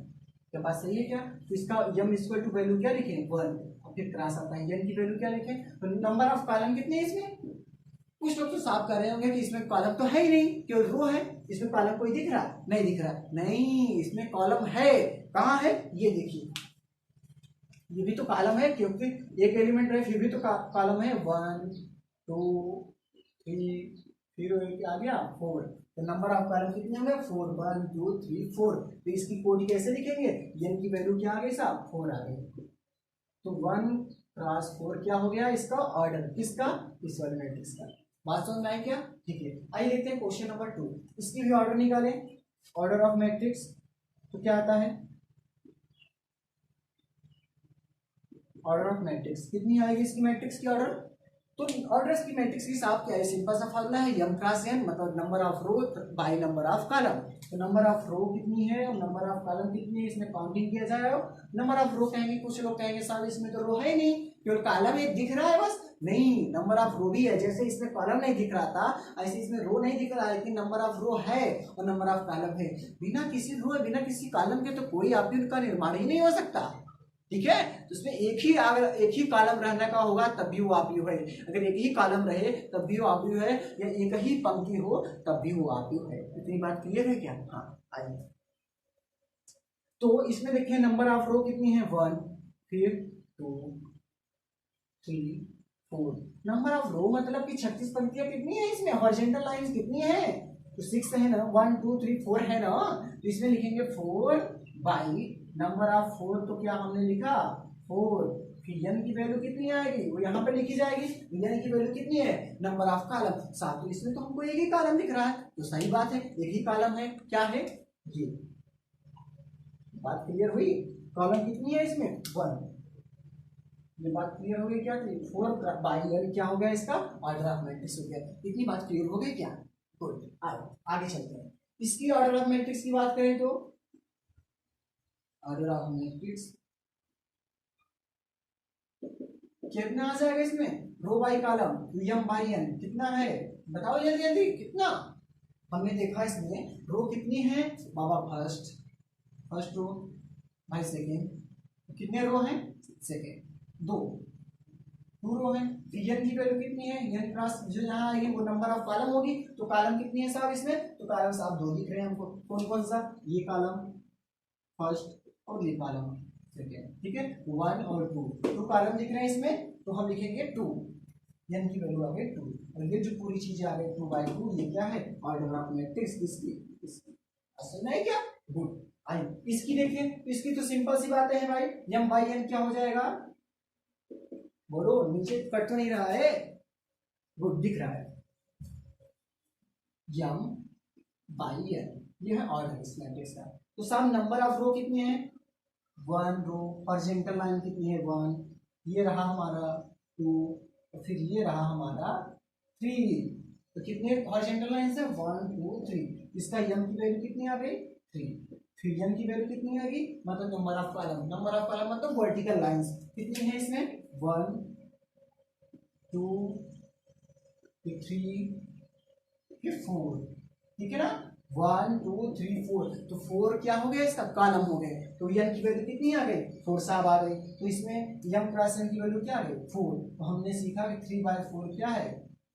क्या बात सही है क्या? तो इसका यम इक्वल टू वैल्यू क्या लिखें, 1, और फिर क्रॉस आता है, एन की वैल्यू क्या लिखें, तो नंबर ऑफ कॉलम कितने हैं इसमें। कुछ लोग तो साफ कर रहे होंगे कि इसमें कॉलम तो है ही नहीं, केवल रो है, इसमें कॉलम कोई दिख रहा नहीं, दिख रहा नहीं, इसमें कॉलम है। कहाँ है ये देखिए, ये भी तो कॉलम है, क्योंकि एक एलिमेंट रहे फिर भी तो कॉलम है। 1 2 3, फिर क्या आ गया 4। तो नंबर ऑफ कॉलम कितने होंगे 4, 1 2 3 4। तो इसकी कोड कैसे लिखेंगे, n की वैल्यू क्या आ गई साहब 4 आ गई। तो 1 क्रॉस 4 क्या हो गया इसका ऑर्डर, किसका, इस वाले मैट्रिक्स का। बात समझ में आई क्या, ठीक है। आइए देखते हैं क्वेश्चन नंबर 2, इसकी भी ऑर्डर निकालें, ऑर्डर ऑफ मैट्रिक्स। तो क्या आता है, ऑर्डर ऑफ मैट्रिक्स कितनी आएगी इसकी मैट्रिक्स की ऑर्डर। तो ऑर्डर्स की मैट्रिक्स की हिसाब क्या है, सिंपल सा फॉर्मूला है m क्रॉस n, मतलब number of row by number of column. तो नंबर ऑफ रो कितनी है और नंबर ऑफ कॉलम कितनी है, इसमें काउंटिंग किया जाएगा। नंबर ऑफ रो कहेंगे, कुछ लोग कहेंगे साहब इसमें तो रो है ही नहीं, केवल कॉलम एक दिख रहा है बस। नहीं, नंबर ऑफ रो भी है, जैसे इसमें कॉलम नहीं दिख रहा था ऐसे इसमें रो नहीं दिख रहा है, लेकिन नंबर ऑफ रो है और नंबर ऑफ कॉलम है। बिना किसी रो बिना किसी कॉलम के तो कोई आपकी उनका निर्माण ही नहीं हो सकता, ठीक है। तो उसमें एक ही, अगर एक ही कॉलम रहने का होगा तब भी वो आप्यू है, अगर एक ही कॉलम रहे तब भी वो आप्यू है, या एक ही पंक्ति हो तब भी वो आप्यू है। इतनी बात क्लियर है क्या, हाँ आइए। तो इसमें देखिए नंबर ऑफ रो कितनी है 1, फिर 2 3 4। नंबर ऑफ रो मतलब कि 36 पंक्तियां कितनी है इसमें, हॉरिजॉन्टल लाइंस कितनी है, तो 6 है ना, 1 2 3 4 है ना। तो इसमें लिखेंगे 4 बाई नंबर ऑफ 4, तो क्या हमने लिखा 4, फिर n की वैल्यू कितनी आएगी वो यहाँ पे लिखी जाएगी। n की वैल्यू कितनी है, नंबर ऑफ कॉलम 7। तो इसमें तो हमको एक ही कॉलम दिख रहा है, तो सही बात है एक ही कॉलम है, क्या है ये। बात क्लियर हुई, कॉलम कितनी है इसमें 1, ये बात क्लियर हो गई क्या, 4 बाई n क्या हो गया इसका ऑर्डर ऑफ मैट्रिक्स हो गया। इतनी बात क्लियर हो गई क्या, गुड। आगे चलते हैं, इसकी ऑर्डर ऑफ मैट्रिक्स की बात करें तो ऑर्डर ऑफ मैट्रिक्स कितना आ जाएगा इसमें, row by column, m by n कितना है बताओ जल्दी जल्दी कितना। हमने देखा इसमें रो कितनी है बाबा, फर्स्ट रो बाई सेकेंड, कितने रो हैं सेकेंड, 2 रो है। फिर n की वैल्यू कितनी है, n क्रॉस जो यहाँ आएगी वो नंबर ऑफ कॉलम होगी। तो कॉलम कितनी है साहब इसमें, तो कॉलम साहब 2 दिख रहे हैं हमको, कौन कौन सा, ये कॉलम फर्स्ट और ये कॉलम सेकेंड, ठीक है 1 और 2, 2 कॉलम दिख रहे हैं इसमें, तो हम लिखेंगे 2, n की वैल्यू आ गई 2, और ये जो पूरी चीजें आ गई 2 बाई 2, ये क्या है ऑर्डर ऑफ मैट्रिक्स इसकी समझ है क्या, गुड। आई इसकी देखिए, इसकी तो सिंपल सी बात है भाई, m बाई n क्या हो जाएगा, बोलो नीचे कट तो नहीं रहा है, गुड दिख रहा है, m बाई n ये है ऑर्डर इस मैट्रिक्स का। तो सब नंबर ऑफ रो कितने हैं 1 रो, हॉरिजॉन्टल लाइन कितनी है 1, ये रहा हमारा 2, और फिर ये रहा हमारा 3। तो कितने हॉरिजॉन्टल लाइन है 1 2 3, इसका m की वैल्यू कितनी आ गई 3, फिर n की वैल्यू कितनी आ गई, मतलब number of column, number of column मतलब वर्टिकल लाइंस कितनी है इसमें 1 2 3 4, ठीक है ना 1 2 3 4। तो 4 क्या हो गया इसका कॉलम हो गए, तो n की वैल्यू कितनी आ गई 4 साहब आ गई। तो इसमें m क्रॉस n की वैल्यू क्या आ गई 4। तो हमने सीखा कि 3 बाई 4 क्या है,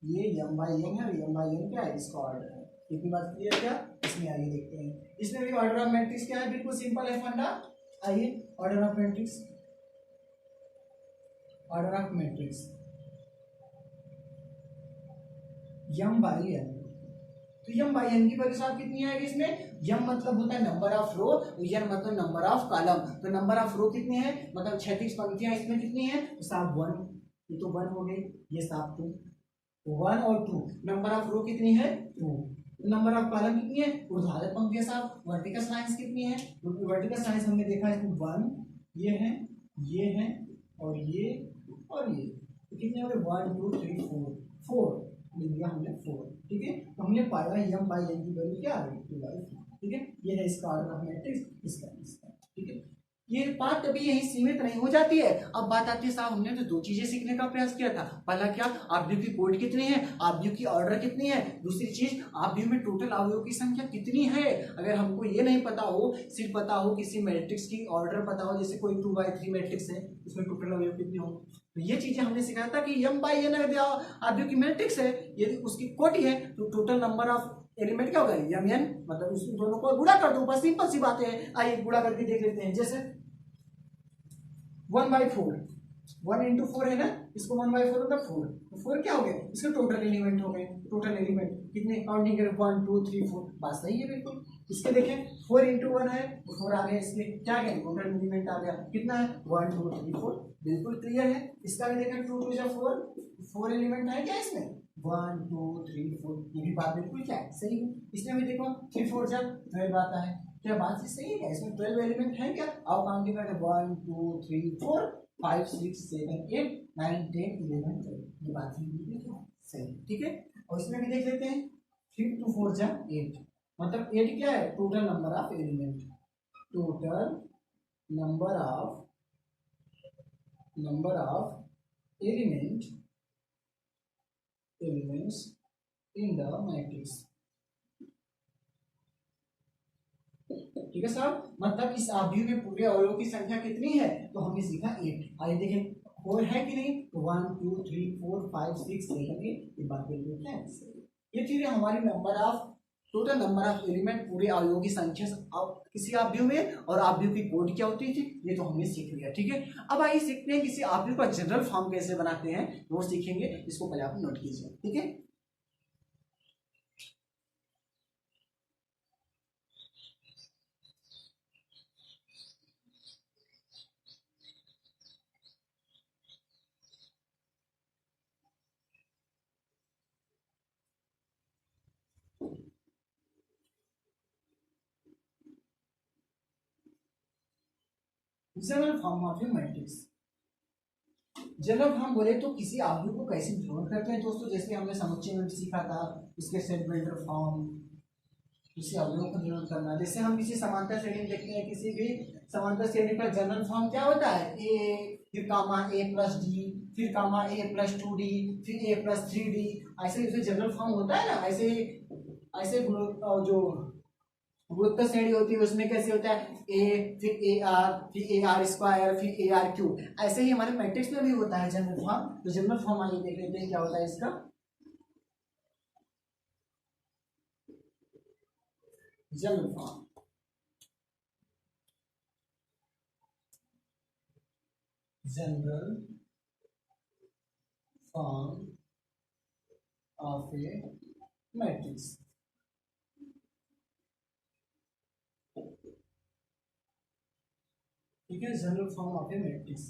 ये m बाई n है, m बाई n क्या है इसका ऑर्डर है। इतनी बात क्लियर क्या, इसमें आइए देखते हैं, इसमें भी ऑर्डर ऑफ मैट्रिक्स क्या है, बिल्कुल सिंपल है फंडा। आइए order of matrix, order of matrix m by n, तो m बाई n की वैल्यू साहब कितनी आएगी इसमें, m मतलब होता है नंबर ऑफ रो, n मतलब नंबर ऑफ कॉलम। तो नंबर ऑफ रो कितने हैं, मतलब 36 पंक्तियां इसमें कितनी है, तो साहब 1, ये तो 1 हो गई, ये साहब 2, 1 और 2। नंबर ऑफ रो कितनी है 2, नंबर ऑफ कॉलम कितनी है ऊर्ध्वाधर पंक्तियां साहब, वर्टिकल लाइंस कितनी है, वर्टिकल लाइंस हमने देखा है 1, ये है और ये, तो कितने हो गए 1 2 3 4 लिख दिया हमने 4, ठीक है। तो हमने पाया m बाई n की वैल्यू क्या आ गई 2 बाई 4, ठीक है। ये है इसका ऑर्डर ऑफ मैट्रिक्स, इसका, ठीक है। ये बात कभी यही सीमित नहीं हो जाती है। अब बात आती है साहब हमने तो 2 चीजें सीखने का प्रयास किया था, पहला क्या आव्यूह की कोड कितनी है, आव्यूह की ऑर्डर कितनी है, दूसरी चीज आव्यूह में टोटल अवयवों की संख्या कितनी है। अगर हमको ये नहीं पता हो, सिर्फ पता हो किसी मैट्रिक्स की ऑर्डर पता हो, जैसे कोई 2 बाई 3 मैट्रिक्स है उसमें टोटल अवयव कितने हो, तो ये चीजें हमने सिखाया था कि m बाई n अगर आव्यूह की मैट्रिक्स है, यदि उसकी कोटि है तो टोटल नंबर ऑफ एलिमेंट क्या होगा m n, मतलब उस दोनों को गुणा कर दो, बस सिंपल सी बात है। आइए गुणा करके देख लेते हैं, जैसे 1/4, 1 × 4 है ना, इसको 1/4 होता है 4, तो 4 क्या हो गया, इसके टोटल एलिमेंट हो गए, टोटल एलिमेंट कितने काउंटिंग करें 1 2 3 4, बात सही है बिल्कुल। इसके देखें 4 × 1 है, 4 आ गया, इसलिए क्या गया टोटल एलिमेंट आ गया, कितना है 1 2 3 4, बिल्कुल क्लियर है। इसका भी देखें 2 2 4, 4 एलिमेंट है क्या इसमें, 1 2 3 4, ये भी बात बिल्कुल क्या है सही है। इसमें भी देखो 3 4 जा 12 आता है, क्या बात सही है क्या, इसमें 12 एलिमेंट है क्या, आओ काउंटिंग करें 1 2 3 4 5 6 7 8 9 10 11 12, ये बात बिल्कुल क्या सही, ठीक है। और इसमें भी देख लेते हैं 3 2 4 जा 8, मतलब 8 क्या है total number of element, total number of elements in the matrix, ठीक है साहब। मतलब इस आव्यूह में पूरे अवयवों की संख्या कितनी है, तो हमने सीखा 8। आइए देखें 4 है कि नहीं, तो 1 2 3 4 5 6 7 8, ये बात बिल्कुल है सही। ये चीजें हमारी टोटल नंबर ऑफ एलिमेंट पूरे अवयवों की संख्या किसी आव्यूह में, और आव्यूह की कोड क्या होती थी ये तो हमने सीख लिया, ठीक है। अब आइए सीखते हैं किसी आव्यूह का जनरल फॉर्म कैसे बनाते हैं, वो सीखेंगे, इसको पहले आप नोट कीजिए, ठीक है। General form of A matrix, general form बोले तो किसी आव्यूह को कैसे डिनोट करते हैं दोस्तों, जैसे हमने समुच्चय में सीखा था, इसके सेट बिल्डर फॉर्म, किसी अवयव को डिनोट करना। जैसे हम किसी समांतर श्रेणी में देखते हैं, किसी भी समांतर श्रेणी का जनरल फॉर्म क्या होता है, ए फिर कामा a + d, फिर कामा a + 2d, फिर a + 3d, ऐसे उसे जनरल फॉर्म होता है ना। ऐसे जो गुणोत्तर श्रेणी होती है उसमें कैसे होता है, a फिर ar फिर ar², फिर ar³, ऐसे ही हमारे मैट्रिक्स में भी होता है जनरल फॉर्म। तो जनरल फॉर्म आइए देख लेते हैं क्या होता है इसका। General form of A matrix, ठीक है, general form of A matrix.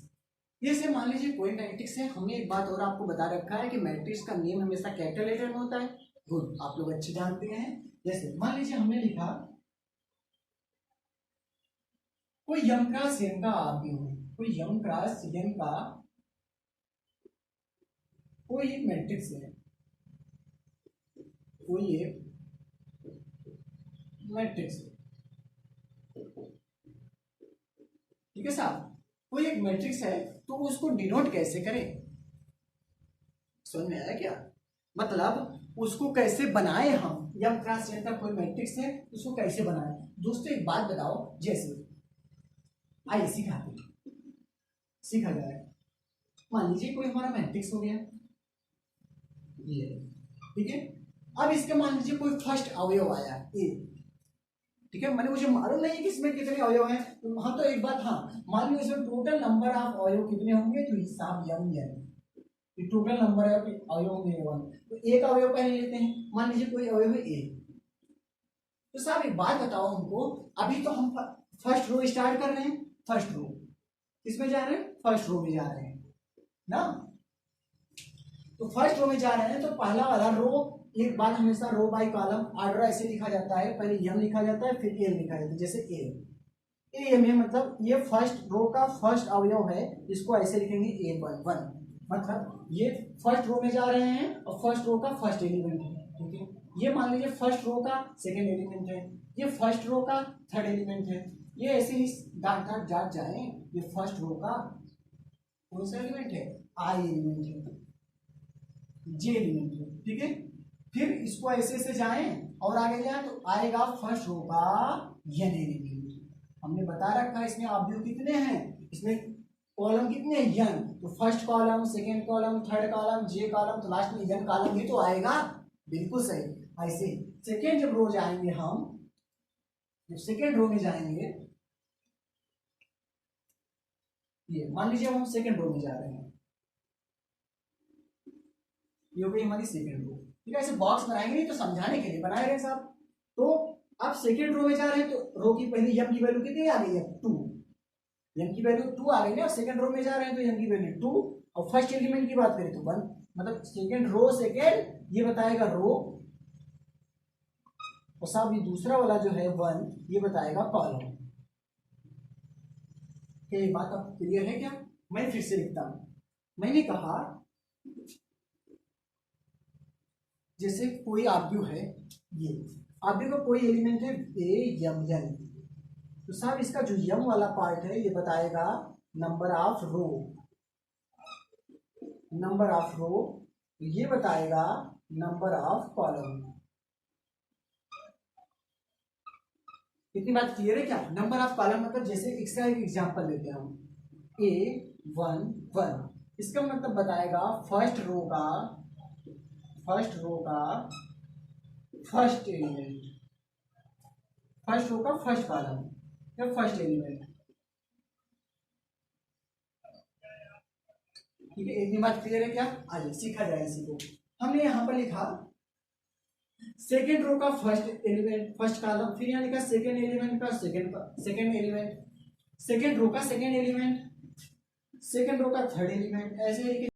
जैसे मान लीजिए कोई मैट्रिक्स है, हमने एक बात और आपको बता रखा है कि मैट्रिक्स का नेम हमेशा कैपिटल लेटर में होता है, गुड, आप लोग अच्छे जानते हैं। जैसे मान लीजिए हमने लिखा कोई यम क्रॉस एन का आव्यूह है, कोई यम क्रॉस एन का कोई एक मैट्रिक्स है, कोई एक मैट्रिक्स है, ठीक है साहब, कोई एक मैट्रिक्स है, तो उसको डिनोट कैसे करें, समझ में आया क्या, मतलब उसको कैसे बनाए हम, यम क्रॉस एन का कोई मैट्रिक्स है उसको कैसे बनाए। दोस्तों एक बात बताओ, जैसे आइए सीखा जाए। मान लीजिए कोई हमारा मैट्रिक्स हो गया ये, ठीक है। अब इसके मान लीजिए कोई फर्स्ट अवयव आया ए, ठीक है, मैंने मुझे मालूम नहीं कि इसमें कितने अवयव हैं, तो हाँ, तो एक बात, हाँ मान लीजिए इसमें टोटल नंबर ऑफ अवयव कितने होंगे, तो हिसाब यम है, टोटल नंबर ऑफ अवयव होंगे 1, तो एक अवयव पहले लेते हैं, मान लीजिए कोई अवयव है ए। तो साहब एक बात बताओ हमको, अभी तो हम फर्स्ट रो स्टार्ट कर रहे हैं, फर्स्ट रो किसमें जा रहे हैं, फर्स्ट रो में जा रहे हैं ना। तो फर्स्ट रो में जा रहे हैं तो पहला वाला रो, एक बार हमेशा रो बाय कॉलम ऑर्डर ऐसे लिखा जाता है, पहले यम लिखा जाता है फिर ए लिखा जाता है, जैसे ए में मतलब ये फर्स्ट रो का फर्स्ट अवयव है, इसको ऐसे लिखेंगे A11, मतलब ये फर्स्ट रो में जा रहे हैं और फर्स्ट रो का फर्स्ट एलिमेंट है, ठीक है। ये मान लीजिए फर्स्ट रो का सेकंड एलिमेंट है, ये फर्स्ट रो का थर्ड एलिमेंट है, ये ऐसे ही डाट डाट जाट जाए, ये फर्स्ट रो का कौन सा एलिमेंट है, आई एलिमेंट है, जे एलिमेंट है, ठीक है। फिर इसको ऐसे से जाएं और आगे जाए तो आएगा फर्स्ट रो का एन एलिमेंट। हमने बता रखा है इसमें अवयव कितने हैं, इसमें कॉलम कितने हैं एन, तो first column second column third column j column, तो लास्ट में एन कॉलम भी तो आएगा, बिल्कुल सही। ऐसे सेकेंड जब रो जाएंगे हम, जब सेकेंड रो में जाएंगे ये मान लीजिए अब हम सेकंड रो में जा रहे हैं, ये हो गई हमारी सेकंड रो। ठीक है, ऐसे बॉक्स बनाएंगे नहीं तो समझाने के लिए बनाए रहे साहब। तो आप सेकंड रो में जा रहे हैं तो रो की पहली एम की वैल्यू कितनी आ गई है, 2, एम की वैल्यू 2 आ गई ना। सेकंड रो में जा रहे हैं तो एम की वैल्यू 2, और फर्स्ट एलिमेंट की बात करें तो 1, मतलब सेकंड रो सेकंड ये बताएगा रो, और साहब ये दूसरा वाला जो है 1 ये बताएगा कॉलम। क्या ये बात अब क्लियर है क्या? मैं फिर से लिखता हूं, मैंने कहा जैसे कोई आर्ग्यू है, ये आर्ग्यू का कोई एलिमेंट है ए एम एन, तो साहब इसका जो यम वाला पार्ट है ये बताएगा number of row, number of row, ये बताएगा नंबर ऑफ कॉलम। इतनी बात क्लियर है क्या? नंबर ऑफ कॉलम मतलब जैसे इसका एक एग्जांपल लेते हैं हम, A11, इसका मतलब बताएगा फर्स्ट रो का फर्स्ट एलिमेंट, फर्स्ट रो का फर्स्ट कॉलम या फर्स्ट एलिमेंट। ठीक है, इतनी बात क्लियर है क्या? आइए सीखा जाए इसी को। हमने यहां पर लिखा सेकेंड रो का फर्स्ट एलिमेंट फर्स्ट कॉलम, फिर यहाँ लिखा सेकेंड एलिमेंट का सेकेंड एलिमेंट, सेकेंड रो का सेकेंड एलिमेंट, सेकेंड रो का थर्ड एलिमेंट, ऐसे